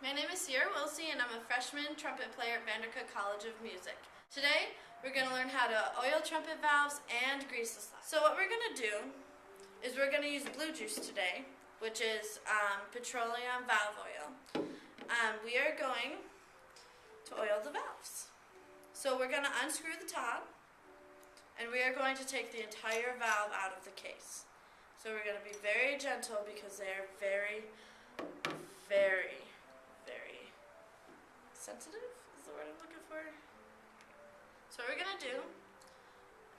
My name is Sierra Wilsey and I'm a freshman trumpet player at Vandercook College of Music. Today we're going to learn how to oil trumpet valves and grease the slides. So what we're going to do is we're going to use blue juice today, which is petroleum valve oil. We are going to oil the valves. So we're going to unscrew the top and we are going to take the entire valve out of the case. So we're going to be very gentle because they are very sensitive is the word I'm looking for. So what we're going to do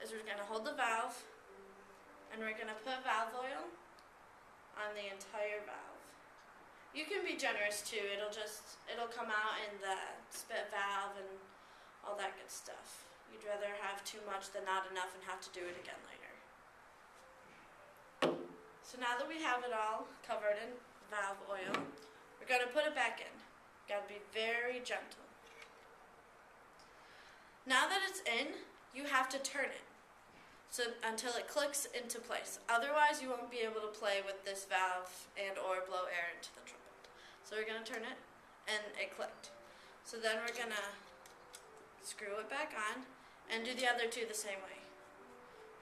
is we're going to hold the valve and we're going to put valve oil on the entire valve. You can be generous too. It'll come out in the spit valve and all that good stuff. You'd rather have too much than not enough and have to do it again later. So now that we have it all covered in valve oil, we're going to put it back in. Got to be very gentle. Now that it's in, you have to turn it until it clicks into place. Otherwise, you won't be able to play with this valve and or blow air into the trumpet. So we're going to turn it, and it clicked. So then we're going to screw it back on and do the other two the same way.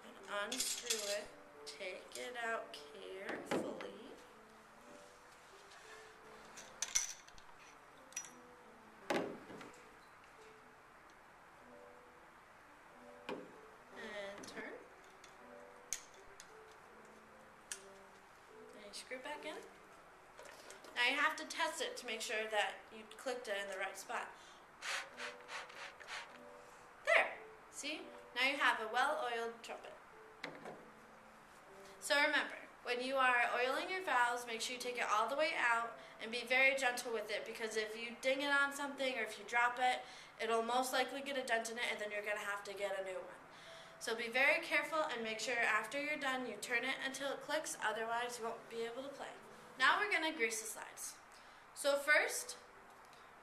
And unscrew it, take it out carefully. Screw back in. Now you have to test it to make sure that you clicked it in the right spot. There! See? Now you have a well-oiled trumpet. So remember, when you are oiling your valves, make sure you take it all the way out and be very gentle with it, because if you ding it on something or if you drop it, it'll most likely get a dent in it and then you're going to have to get a new one. So be very careful and make sure after you're done you turn it until it clicks, otherwise you won't be able to play. Now we're going to grease the slides. So first,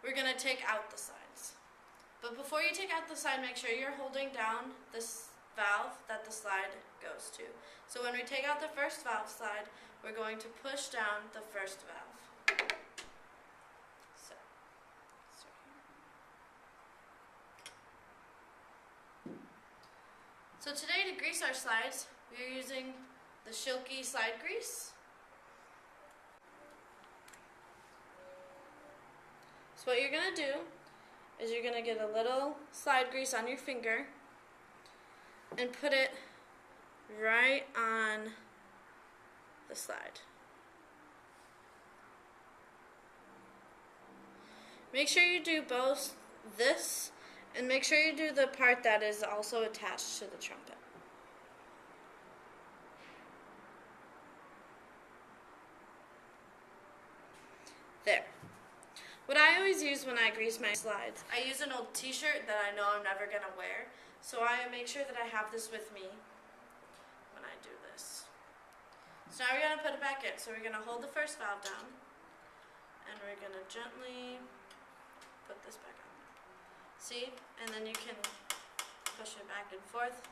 we're going to take out the sides. But before you take out the side, make sure you're holding down this valve that the slide goes to. So when we take out the first valve slide, we're going to push down the first valve. So today to grease our slides, we are using the Schilke slide grease. So what you're going to do is you're going to get a little slide grease on your finger and put it right on the slide. Make sure you do both this and make sure you do the part that is also attached to the trumpet. There. What I always use when I grease my slides, I use an old t-shirt that I know I'm never going to wear, so I make sure that I have this with me when I do this. So now we're going to put it back in. So we're going to hold the first valve down, and we're going to gently put this back on. See? And then you can push it back and forth.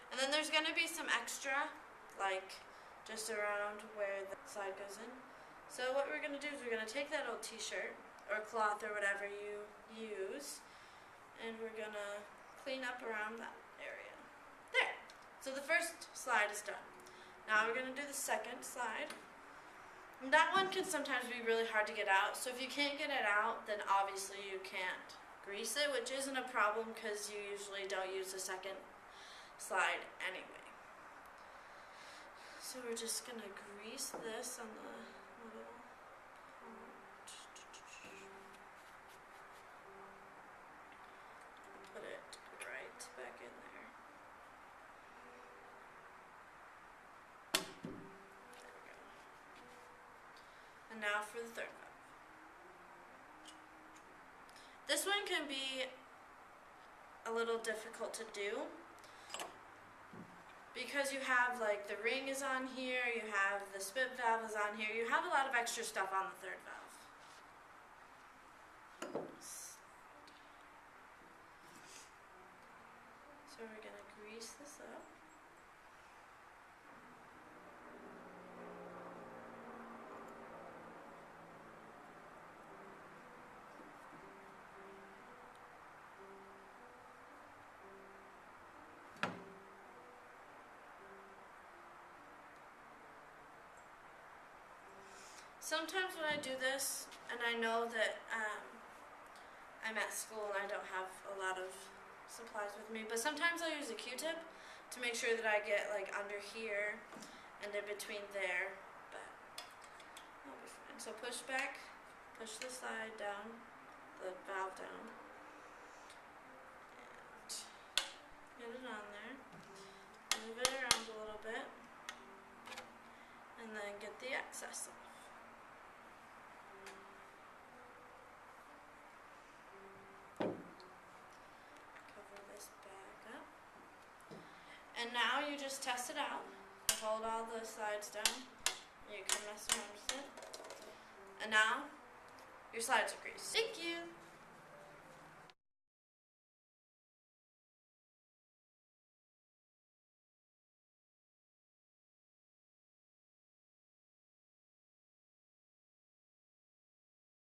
And then there's going to be some extra, like just around where the slide goes in. So what we're going to do is we're going to take that old t-shirt or cloth or whatever you use, and we're going to clean up around that area. There! So the first slide is done. Now we're going to do the second slide. And that one can sometimes be really hard to get out. So if you can't get it out, then obviously you can't grease it, which isn't a problem because you usually don't use the second slide anyway. So we're just going to grease this on the little part. Put it right back in there. There we go. And now for the third one. This one can be a little difficult to do because you have like the ring is on here, you have the spit valve is on here, you have a lot of extra stuff on the third valve. So we're going to grease this up. Sometimes when I do this, and I know that I'm at school and I don't have a lot of supplies with me, but sometimes I'll use a Q-tip to make sure that I get like under here and in between there, but I'll be fine. So push back, push the slide down, the valve down, and get it on there, move it around a little bit, and then get the excess off. And now you just test it out. Hold all the slides down. You can mess around with it. And now your slides are greased. Thank you.